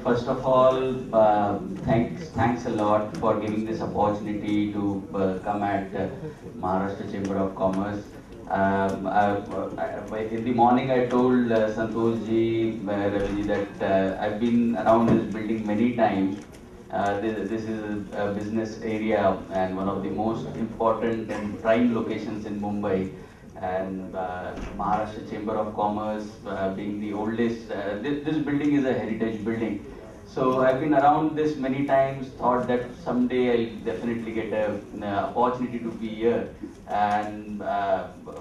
First of all, thanks a lot for giving this opportunity to come at Maharashtra Chamber of Commerce. In the morning, I told Santosh ji, Ravi ji, that I've been around this building many times. This is a business area and one of the most important and prime locations in Mumbai. And Maharashtra Chamber of Commerce being the oldest, this building is a heritage building. So I've been around this many times, thought that someday I'll definitely get an opportunity to be here. And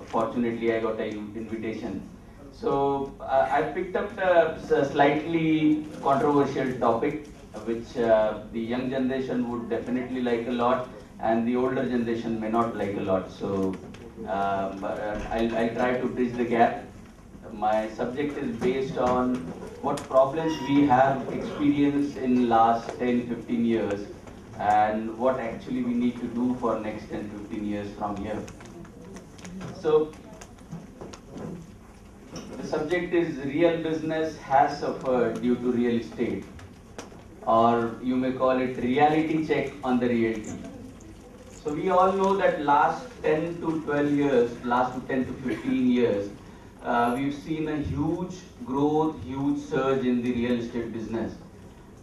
fortunately I got an invitation. So I picked up a slightly controversial topic, which the young generation would definitely like a lot and the older generation may not like a lot. So I'll try to bridge the gap. My subject is based on what problems we have experienced in last 10-15 years and what actually we need to do for next 10-15 years from here. So the subject is real business has suffered due to real estate, or you may call it reality check on the realty. So we all know that last 10 to 12 years, last 10 to 15 years, we've seen a huge growth, huge surge in the real estate business.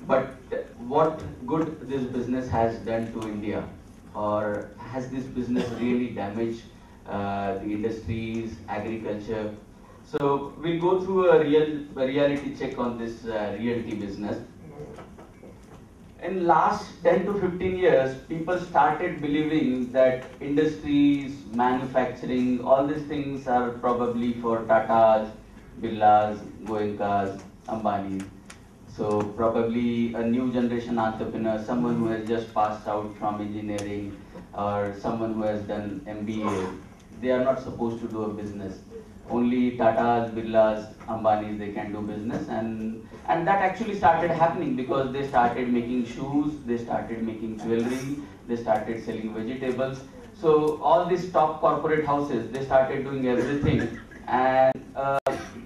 But what good this business has done to India? Or has this business really damaged the industries, agriculture? So we'll go through a reality check on this realty business. In last 10 to 15 years, people started believing that industries, manufacturing, all these things are probably for Tatas, Birlas, Goenkas, Ambanis. So probably a new generation entrepreneur, someone who has just passed out from engineering or someone who has done MBA, they are not supposed to do a business. Only Tatas, Birlas, Ambanis, they can do business, and that actually started happening because they started making shoes, they started making jewelry, they started selling vegetables. So all these top corporate houses, they started doing everything, and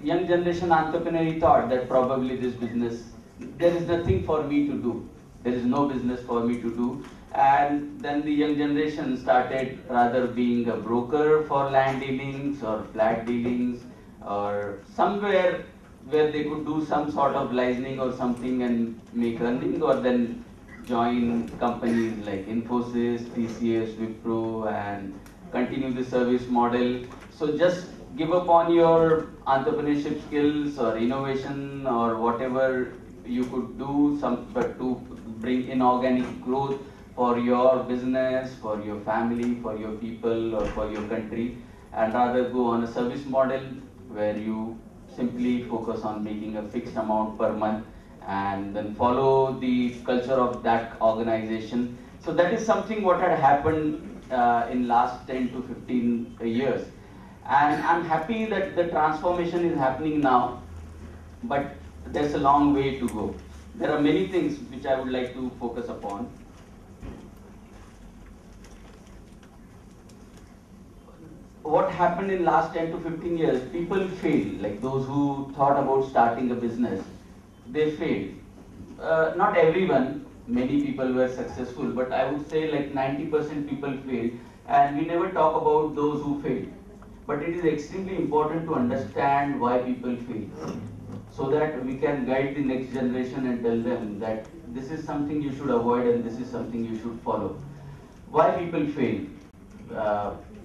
young generation entrepreneur, he thought that probably this business, there is nothing for me to do. There is no business for me to do. And then the young generation started rather being a broker for land dealings or flat dealings or somewhere where they could do some sort of licensing or something and make earning, or then join companies like Infosys, TCS, Wipro and continue the service model. So just give up on your entrepreneurship skills or innovation or whatever you could do but to bring inorganic growth for your business, for your family, for your people or for your country, and rather go on a service model where you simply focus on making a fixed amount per month and then follow the culture of that organization. So that is something what had happened in last 10 to 15 years. And I'm happy that the transformation is happening now, but there's a long way to go. There are many things which I would like to focus upon. What happened in last 10 to 15 years, people failed, like those who thought about starting a business, they failed. Not everyone, many people were successful, but I would say like 90% people failed, and we never talk about those who failed. But it is extremely important to understand why people fail, so that we can guide the next generation and tell them that this is something you should avoid and this is something you should follow. Why people fail?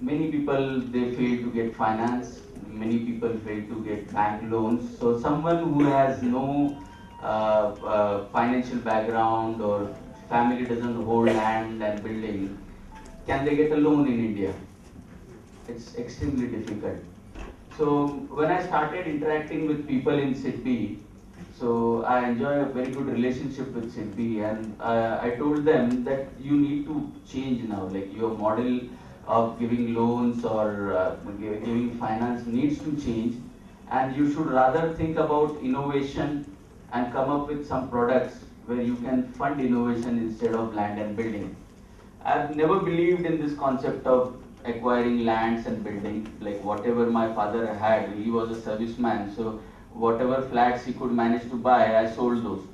Many people, they fail to get finance, many people fail to get bank loans. So someone who has no financial background or family doesn't hold land and building, can they get a loan in India? It's extremely difficult. So when I started interacting with people in SIDBI, so I enjoy a very good relationship with SIDBI, and I told them that you need to change now, like your model of giving loans or giving finance needs to change, and you should rather think about innovation and come up with some products where you can fund innovation instead of land and building. I've never believed in this concept of acquiring lands and building. Like whatever my father had, he was a serviceman, so whatever flats he could manage to buy, I sold those.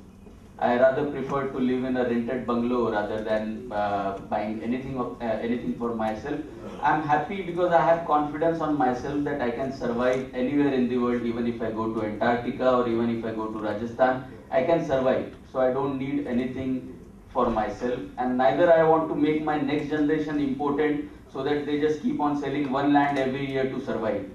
I rather prefer to live in a rented bungalow rather than buying anything for myself. I'm happy because I have confidence on myself that I can survive anywhere in the world, even if I go to Antarctica or even if I go to Rajasthan, I can survive. So I don't need anything for myself, and neither I want to make my next generation important so that they just keep on selling one land every year to survive.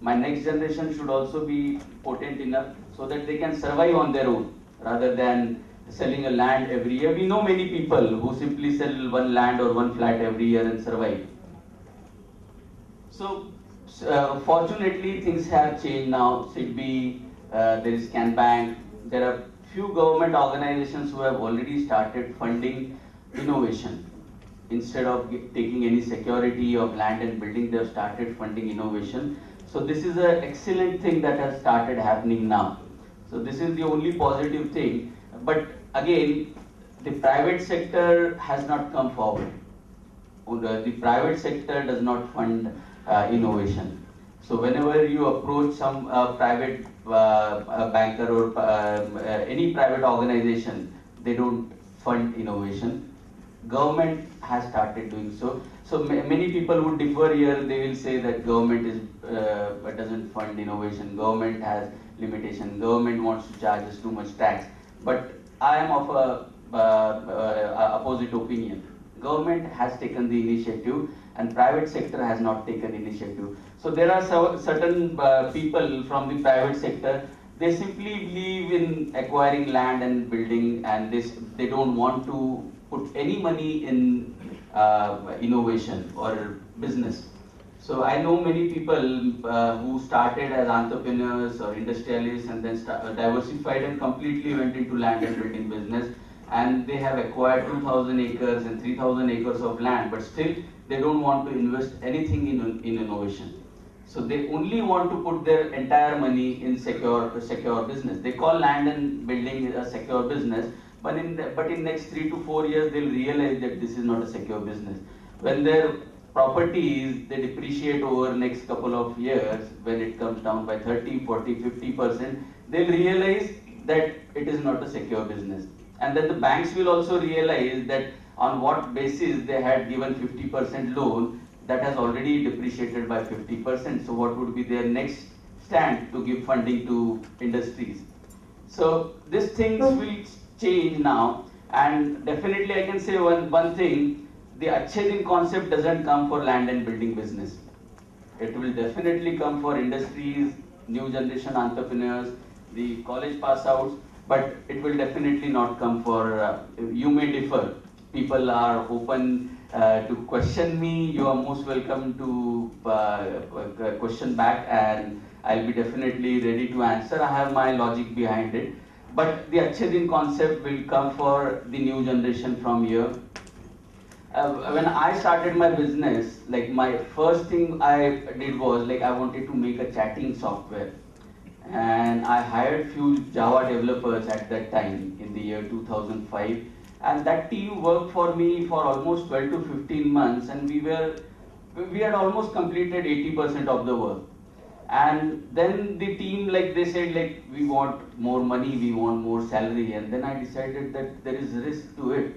My next generation should also be potent enough so that they can survive on their own rather than selling a land every year. We know many people who simply sell one land or one flat every year and survive. So, fortunately, things have changed now. SIDBI, there is CanBank. There are few government organizations who have already started funding innovation. Instead of taking any security of land and building, they have started funding innovation. So this is an excellent thing that has started happening now. So this is the only positive thing. But again, the private sector has not come forward. The private sector does not fund innovation. So whenever you approach some private banker or any private organization, they don't fund innovation. Government has started doing so. So many people would differ here. They will say that government doesn't fund innovation. Government has limitation. Government wants to charge us too much tax. But I am of a opposite opinion. Government has taken the initiative and private sector has not taken initiative. So there are certain people from the private sector, they simply believe in acquiring land and building, and they don't want to put any money in innovation or business. So I know many people who started as entrepreneurs or industrialists and then diversified and completely went into land and building business, and they have acquired 2,000 acres and 3,000 acres of land, but still they don't want to invest anything in innovation. So they only want to put their entire money in secure business. They call land and building a secure business, but in next 3 to 4 years they'll realize that this is not a secure business. When their properties they depreciate over next couple of years, when it comes down by 30, 40, 50%, they'll realize that it is not a secure business. And then the banks will also realize that on what basis they had given 50% loan, that has already depreciated by 50%. So what would be their next stand to give funding to industries? So these things will change now, and definitely I can say one thing, the Achhe Din concept doesn't come for land and building business. It will definitely come for industries, new generation entrepreneurs, the college pass outs, but it will definitely not come for, you may differ. People are open to question me. You are most welcome to question back, and I'll be definitely ready to answer. I have my logic behind it. But the Achhe Din concept will come for the new generation from here. When I started my business, like my first thing I did was like I wanted to make a chatting software. And I hired few Java developers at that time in the year 2005. And that team worked for me for almost 12 to 15 months, and we had almost completed 80% of the work. And then the team, like they said, like we want more money, we want more salary, and then I decided that there is risk to it,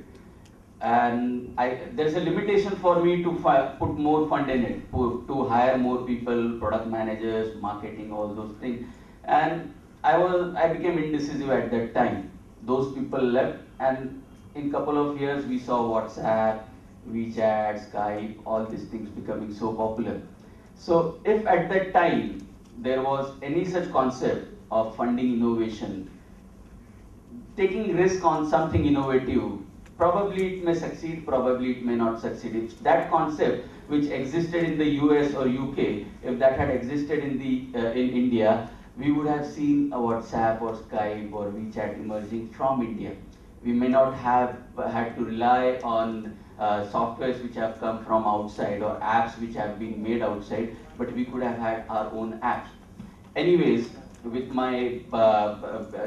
and there's a limitation for me to put more fund in it, to hire more people, product managers, marketing, all those things. And I became indecisive at that time. Those people left, and in couple of years we saw WhatsApp, WeChat, Skype, all these things becoming so popular. So if at that time there was any such concept of funding innovation, taking risk on something innovative, probably it may succeed, probably it may not succeed. If that concept which existed in the US or UK, if that had existed in India, we would have seen a WhatsApp or Skype or WeChat emerging from India. We may not have had to rely on softwares which have come from outside or apps which have been made outside, but we could have had our own apps. Anyways, with my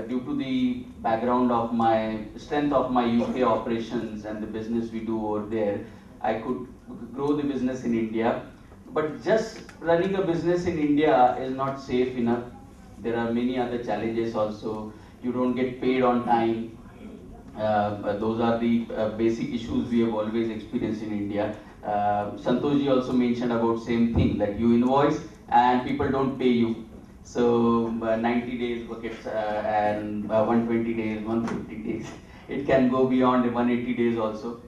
due to the background of my strength of my UK operations and the business we do over there, I could grow the business in India. But just running a business in India is not safe enough. There are many other challenges also. You don't get paid on time. Those are the basic issues we have always experienced in India. Santoshji also mentioned about same thing, that you invoice and people don't pay you. So 90 days buckets and 120 days, 150 days. It can go beyond 180 days also.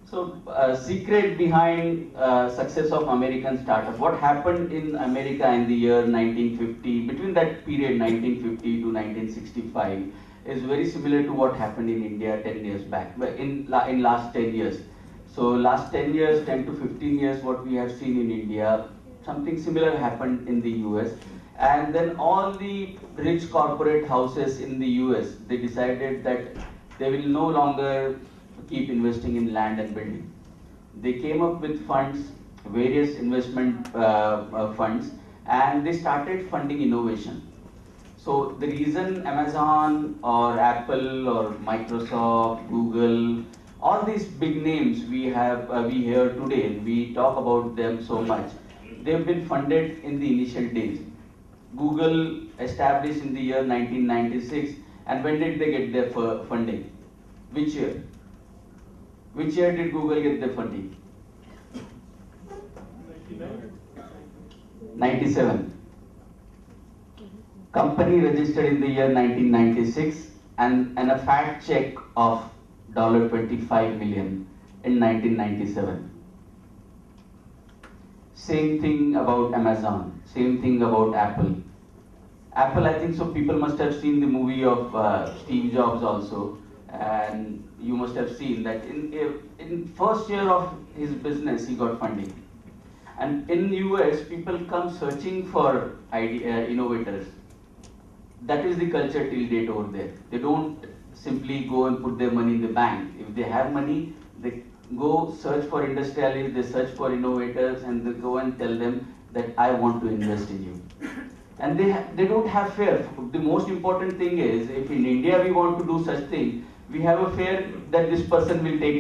So, secret behind success of American startup. What happened in America in the year 1950, between that period 1950 to 1965, is very similar to what happened in India 10 years back, but in last 10 years. So, last 10 years, 10 to 15 years, what we have seen in India, something similar happened in the US. And then all the rich corporate houses in the US, they decided that they will no longer keep investing in land and building. They came up with funds, various investment funds, and they started funding innovation. So the reason Amazon or Apple or Microsoft, Google, all these big names we hear today, we talk about them so much, they've been funded in the initial days. Google established in the year 1996, and when did they get their funding? Which year? Which year did Google get the funding? 97. Company registered in the year 1996 and a fat check of $25 million in 1997. Same thing about Amazon, same thing about Apple. Apple, I think so people must have seen the movie of Steve Jobs also, and you must have seen that in first year of his business he got funding. And in US, people come searching for innovators. That is the culture till date over there. They don't simply go and put their money in the bank. If they have money, they go search for industrialists, they search for innovators, and they go and tell them that I want to invest in you. And they don't have fear. The most important thing is, if in India we want to do such thing, we have a fear that this person will take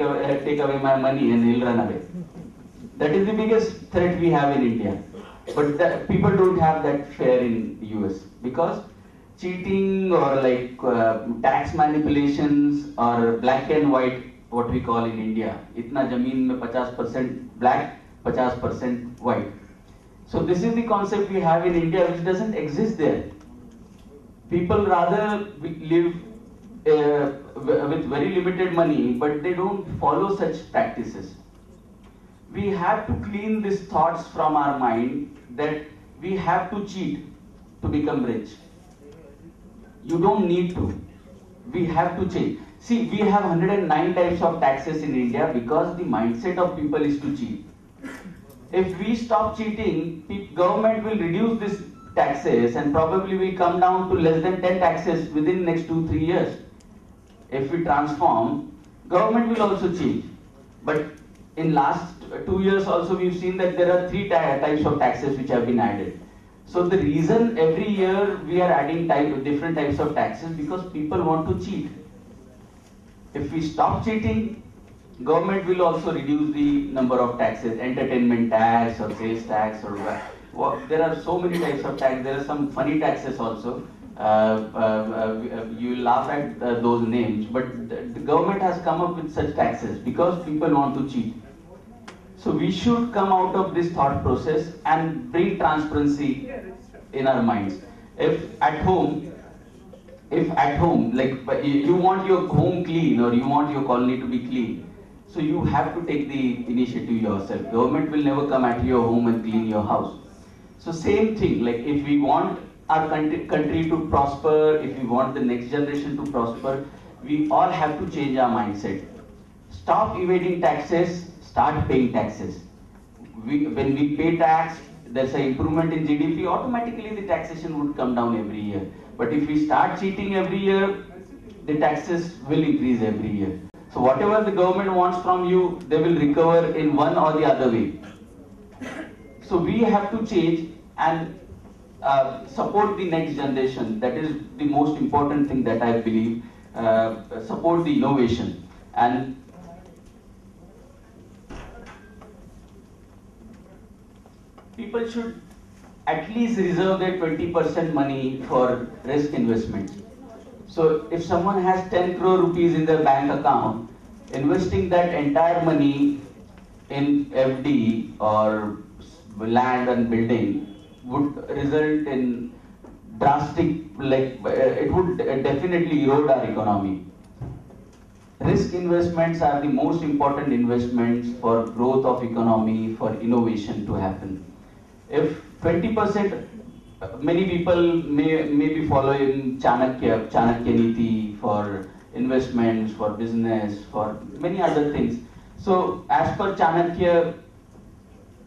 away my money and he'll run away. That is the biggest threat we have in India. But people don't have that fear in US, because cheating or like tax manipulations or black and white, what we call in India, itna zameen mein 50% black, 50% white. So this is the concept we have in India, which doesn't exist there. People rather live with very limited money, but they don't follow such practices. We have to clean these thoughts from our mind that we have to cheat to become rich. You don't need to. We have to change. See, we have 109 types of taxes in India because the mindset of people is to cheat. If we stop cheating, government will reduce these taxes and probably will come down to less than 10 taxes within next 2-3 years. If we transform, government will also change. But in last 2 years also we've seen that there are 3 types of taxes which have been added. So the reason every year we are adding different types of taxes because people want to cheat. If we stop cheating, government will also reduce the number of taxes, entertainment tax or sales tax or there are so many types of tax. There are some funny taxes also. You laugh at those names, but the government has come up with such taxes because people want to cheat. So we should come out of this thought process and bring transparency in our minds. If at home, like you want your home clean or you want your colony to be clean, so you have to take the initiative yourself. Government will never come at your home and clean your house. So same thing, like if we want our country to prosper, if we want the next generation to prosper, we all have to change our mindset. Stop evading taxes, start paying taxes. When we pay tax, there's an improvement in GDP, automatically the taxation would come down every year. But if we start cheating every year, the taxes will increase every year. So whatever the government wants from you, they will recover in one or the other way. So we have to change and support the next generation. That is the most important thing that I believe. Support the innovation. And people should at least reserve their 20% money for risk investments. So if someone has 10 crore rupees in their bank account, investing that entire money in FD or land and building would result in drastic, it would definitely erode our economy. Risk investments are the most important investments for growth of economy, for innovation to happen. If 20%, many people may be following Chanakya Niti for investments, for business, for many other things. So as per Chanakya,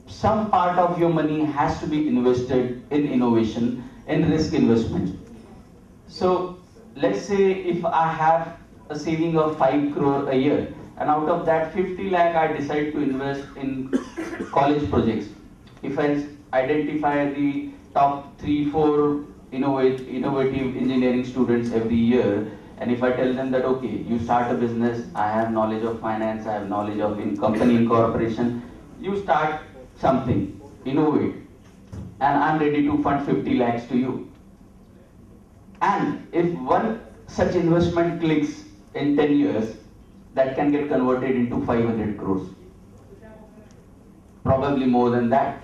some part of your money has to be invested in innovation, in risk investment. So let's say if I have a saving of 5 crore a year, and out of that 50 lakh I decide to invest in college projects. If I identify the top 3-4 innovative engineering students every year, and if I tell them that, okay, you start a business, I have knowledge of finance, I have knowledge of company incorporation, you start something, innovate, and I'm ready to fund 50 lakhs to you. And if one such investment clicks in 10 years, that can get converted into 500 crores. Probably more than that.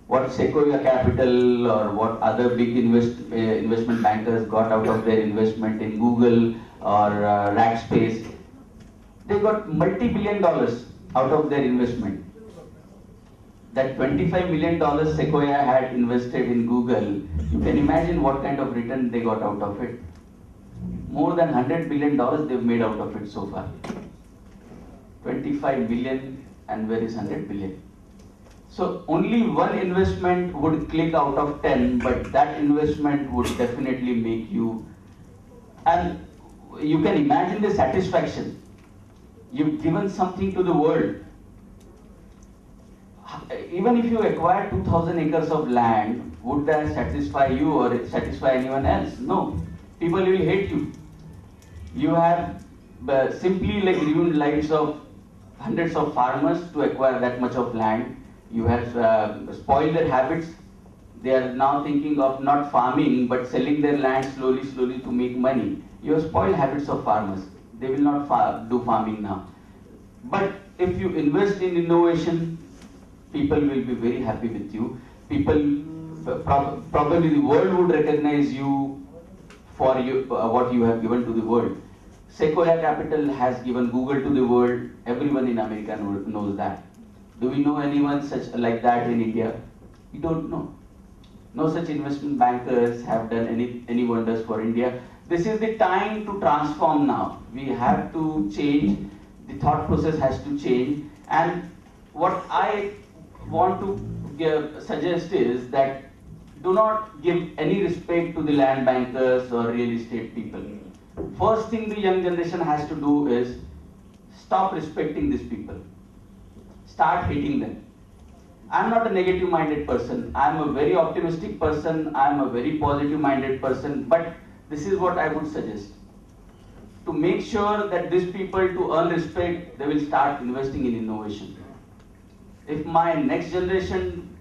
What Sequoia Capital or what other big investment bankers got out of their investment in Google or Rackspace, they got multi-billion dollars out of their investment. That $25 million Sequoia had invested in Google, you can imagine what kind of return they got out of it. More than $100 billion they've made out of it so far. 25 billion, and where is 100 billion? So only one investment would click out of 10, but that investment would definitely make you, and you can imagine the satisfaction. You've given something to the world. Even if you acquire 2,000 acres of land, would that satisfy you or satisfy anyone else? No. People will hate you. You have simply ruined lives of hundreds of farmers to acquire that much of land. You have spoiled their habits. They are now thinking of not farming but selling their land slowly to make money. You have spoiled habits of farmers. They will not do farming now. But if you invest in innovation, people will be very happy with you. Probably the world would recognize you for what you have given to the world. Sequoia Capital has given Google to the world. Everyone in America knows that. Do we know anyone such like that in India? We don't know. No such investment bankers have done any wonders for India. This is the time to transform now. We have to change. The thought process has to change. And what I want to suggest is that do not give any respect to the land bankers or real estate people. First thing the young generation has to do is stop respecting these people. Start hating them. I'm not a negative minded person. I'm a very optimistic person. I'm a very positive minded person. But this is what I would suggest. To make sure that these people, to earn respect, they will start investing in innovation. If my next generation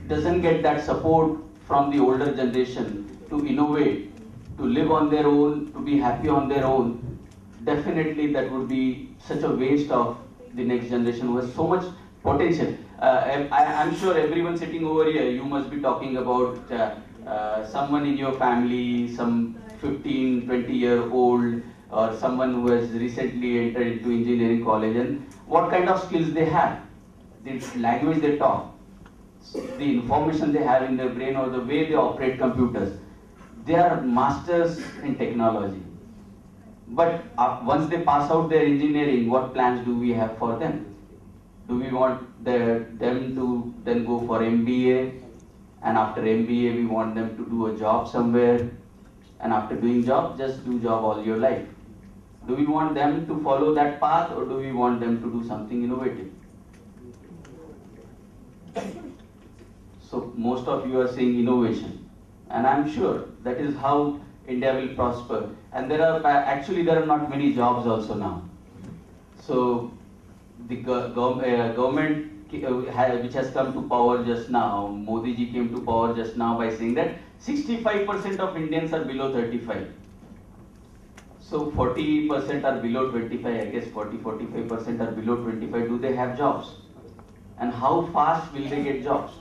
doesn't get that support from the older generation to innovate, to live on their own, to be happy on their own, definitely that would be such a waste of the next generation who has so much potential. I'm sure everyone sitting over here, you must be talking about someone in your family, some 15, 20-year-old, or someone who has recently entered into engineering college, and what kind of skills they have, the language they talk, the information they have in their brain, or the way they operate computers. They are masters in technology. But once they pass out their engineering, what plans do we have for them? Do we want them to then go for MBA, and after MBA we want them to do a job somewhere, and after doing job, just do job all your life? Do we want them to follow that path, or do we want them to do something innovative? So most of you are saying innovation, and I'm sure that is how India will prosper. And there are not many jobs also now. So the government which has come to power just now, Modi ji came to power just now by saying that 65% of Indians are below 35. So 40% are below 25, I guess 45% are below 25. Do they have jobs? And how fast will they get jobs?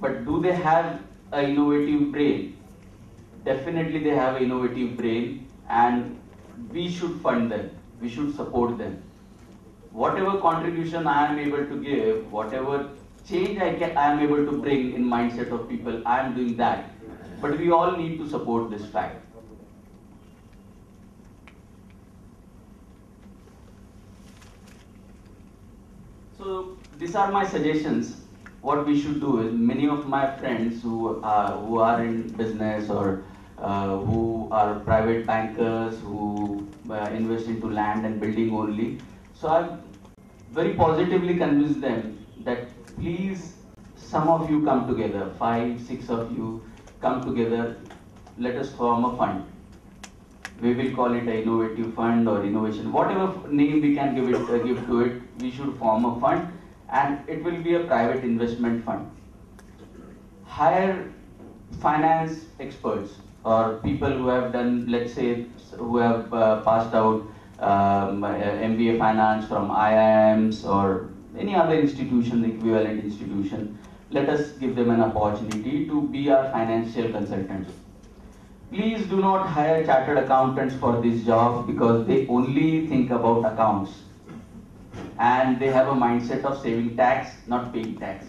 But do they have an innovative brain? Definitely they have an innovative brain, and we should fund them. We should support them. Whatever contribution I am able to give, whatever change I am able to bring in mindset of people, I am doing that. But we all need to support this fact. So these are my suggestions. What we should do is, many of my friends who are in business or who are private bankers who invest into land and building only. So I've very positively convinced them that please, some of you come together, 5, 6 of you come together, let us form a fund. We will call it an innovative fund or innovation, whatever name we can give to it, we should form a fund, and it will be a private investment fund. Hire finance experts or people who have done, let's say, who have passed out MBA finance from IIMs or any other institution, equivalent institution. Let us give them an opportunity to be our financial consultants. Please do not hire chartered accountants for this job, because they only think about accounts and they have a mindset of saving tax, not paying tax.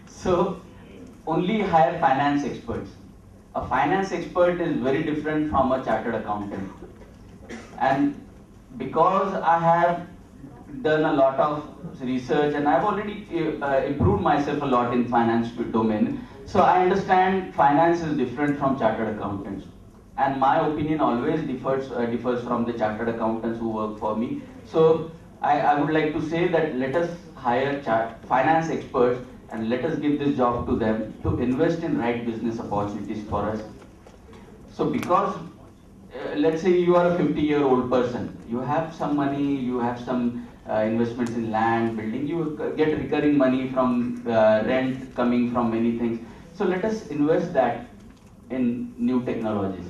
So only hire finance experts. A finance expert is very different from a chartered accountant. And because I have done a lot of research and I've already improved myself a lot in finance domain, so I understand finance is different from chartered accountants. And my opinion always differs from the chartered accountants who work for me. So I would like to say that let us hire finance experts and let us give this job to them to invest in right business opportunities for us. So because let's say you are a 50-year-old person, you have some money, you have some investments in land, building, you get recurring money from rent coming from many things. So let us invest that in new technologies.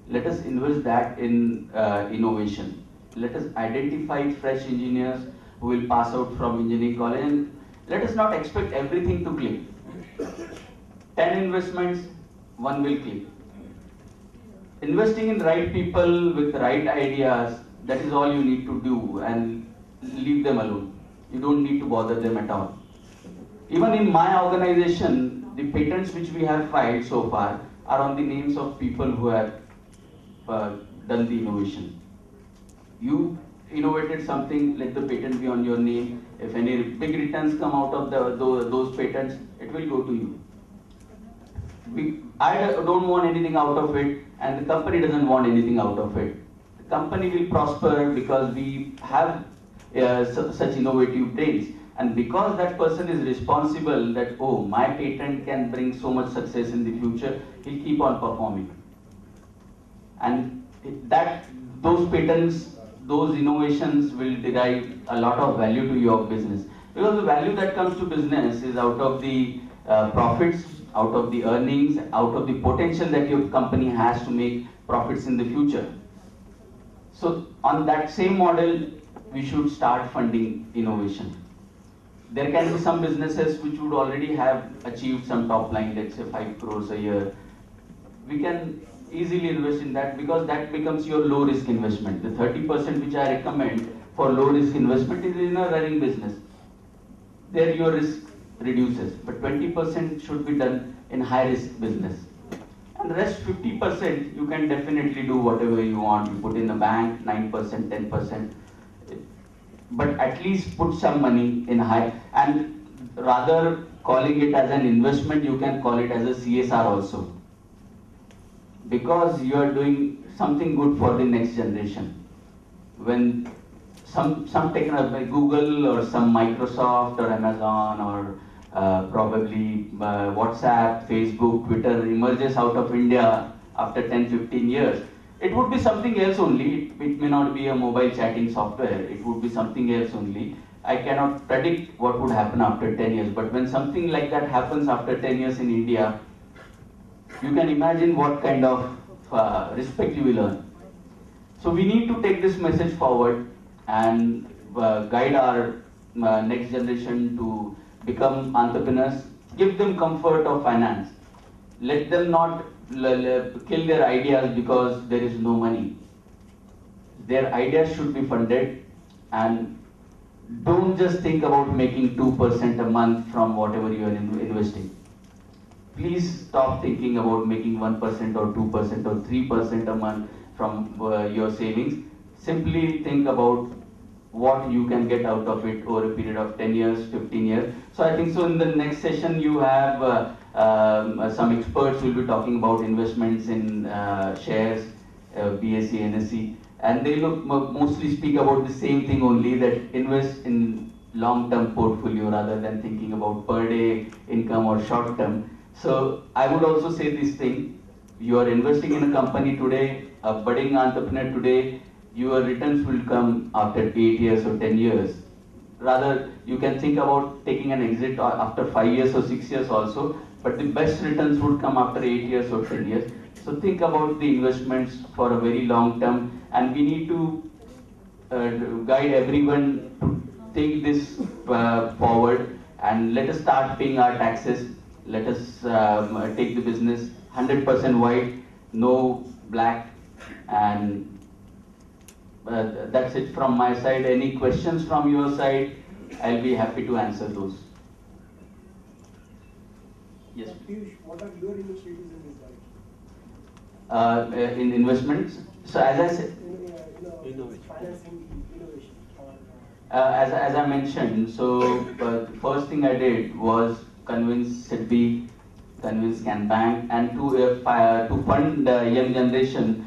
Let us invest that in innovation. Let us identify fresh engineers who will pass out from engineering college, and let us not expect everything to click. 10 investments, 1 will click. Investing in right people with right ideas, that is all you need to do, and leave them alone. You don't need to bother them at all. Even in my organization, the patents which we have filed so far are on the names of people who have done the innovation. You innovated something, let the patent be on your name. If any big returns come out of those patents, it will go to you. I don't want anything out of it, and the company doesn't want anything out of it. The company will prosper because we have such innovative brains. And because that person is responsible that, oh, my patent can bring so much success in the future, he'll keep on performing. And those patents, those innovations will derive a lot of value to your business. Because the value that comes to business is out of the profits, out of the earnings, out of the potential that your company has to make profits in the future. So on that same model, we should start funding innovation. There can be some businesses which would already have achieved some top line, let's say 5 crores a year. We can easily invest in that, because that becomes your low risk investment. The 30% which I recommend for low risk investment is in a running business. There your risk reduces, but 20% should be done in high risk business. And the rest 50% you can definitely do whatever you want. You put in a bank, 9%, 10%. But at least put some money in high, and rather calling it as an investment, you can call it as a CSR also, because you are doing something good for the next generation. When some technology, Google or some Microsoft or Amazon or probably WhatsApp, Facebook, Twitter emerges out of India after 10-15 years, It would be something else only. It may not be a mobile chatting software. It would be something else only. I cannot predict what would happen after 10 years. But when something like that happens after 10 years in India, you can imagine what kind of respect you will earn. So we need to take this message forward and guide our next generation to become entrepreneurs. Give them comfort of finance. Let them not kill their ideas because there is no money. Their ideas should be funded, and don't just think about making 2% a month from whatever you are investing. Please stop thinking about making 1% or 2% or 3% a month from your savings. Simply think about what you can get out of it over a period of 10 years, 15 years. So I think so in the next session you have some experts who will be talking about investments in shares, BSE, NSE, and they mostly speak about the same thing only, that invest in long-term portfolio rather than thinking about per day income or short-term. So I would also say this thing: you are investing in a company today, a budding entrepreneur today, your returns will come after 8 years or 10 years. Rather, you can think about taking an exit after 5 years or 6 years also, but the best returns would come after 8 years or 10 years. So think about the investments for a very long term, and we need to guide everyone to take this forward, and let us start paying our taxes. Let us take the business 100% white, no black, and that's it from my side. Any questions from your side? I'll be happy to answer those. Yes. Piyush, what are your initiatives in this direction? In investments. So as I said, financing innovation. as I mentioned, so the first thing I did was convince SIDBI, convince Can Bank, and to fund the young generation,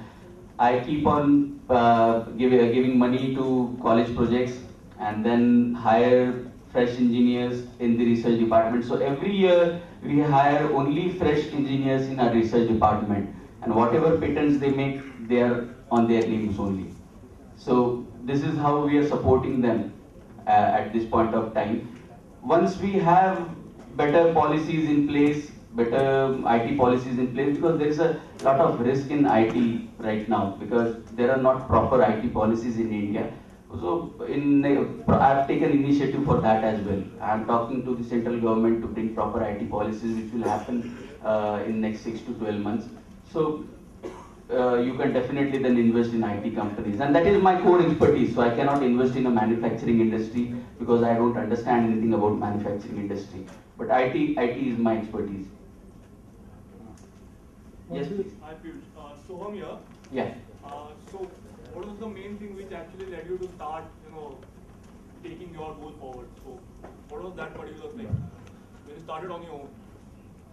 I keep on giving money to college projects and then hire fresh engineers in the research department. So every year we hire only fresh engineers in our research department, and whatever patents they make, they are on their names only. So this is how we are supporting them at this point of time. Once we have better policies in place, better IT policies in place, because there is a lot of risk in IT right now, because there are not proper IT policies in India. So I've taken initiative for that as well. I'm talking to the central government to bring proper IT policies, which will happen in next 6 to 12 months. So you can definitely then invest in IT companies, and that is my core expertise. So I cannot invest in a manufacturing industry because I don't understand anything about manufacturing industry. But IT is my expertise. Yes, please. Hi, Piyush. Soham here. Yeah. So, what was the main thing which actually led you to start, taking your goal forward? So, what was that particular thing when you started on your own?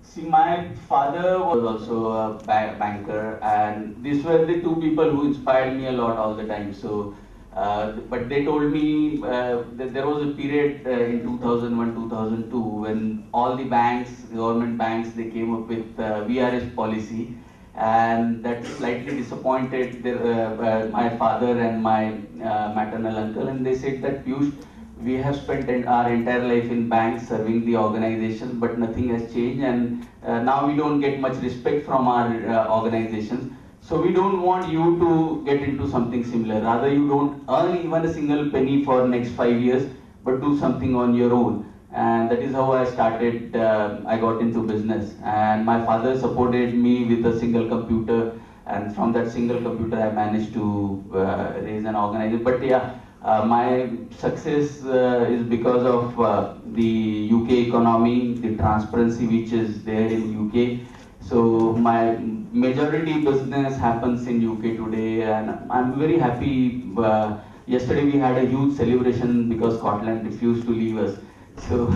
See, my father was also a banker, and these were the two people who inspired me a lot all the time. So, but they told me that there was a period in 2001, 2002 when all the banks, government banks, they came up with VRS policy, and that slightly disappointed my father and my maternal uncle, and they said that, Piyush, we have spent our entire life in banks serving the organizations, but nothing has changed, and now we don't get much respect from our organizations. So we don't want you to get into something similar. Rather, you don't earn even a single penny for next 5 years, but do something on your own. And that is how I started. I got into business, and my father supported me with a single computer, and from that single computer, I managed to raise an organization. But yeah. My success is because of the UK economy, the transparency which is there in UK. So my majority business happens in UK today, and I'm very happy. Yesterday we had a huge celebration because Scotland refused to leave us. So,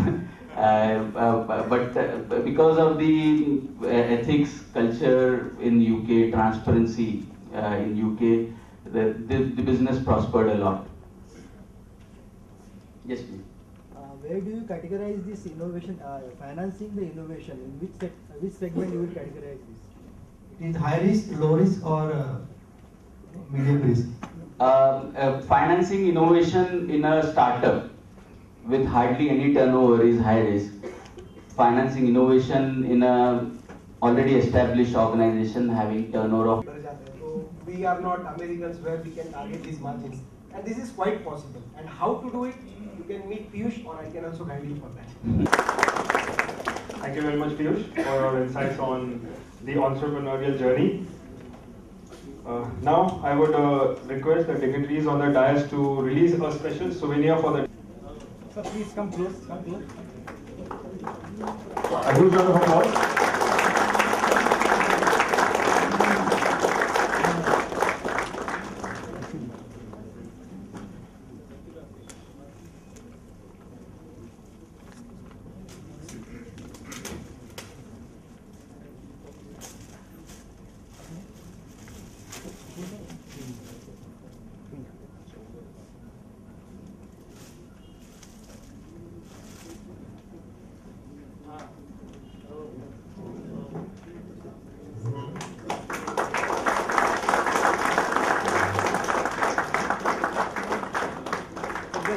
but because of the ethics culture in UK, transparency in UK, the business prospered a lot. Yes, please. Where do you categorize this innovation, financing the innovation? In which segment you will categorize this? It is high risk, low risk, or medium risk? Financing innovation in a startup with hardly any turnover is high risk. Financing innovation in a already established organization having turnover of So we are not Americans where we can target these margins, and this is quite possible. And how to do it? You can meet Piyush, or I can also guide you for that. Thank you very much, Piyush, for your insights on the entrepreneurial journey. Now, I would request the dignitaries on the dais to release a special souvenir for the. So please come close, come close. A huge round of applause.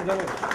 Just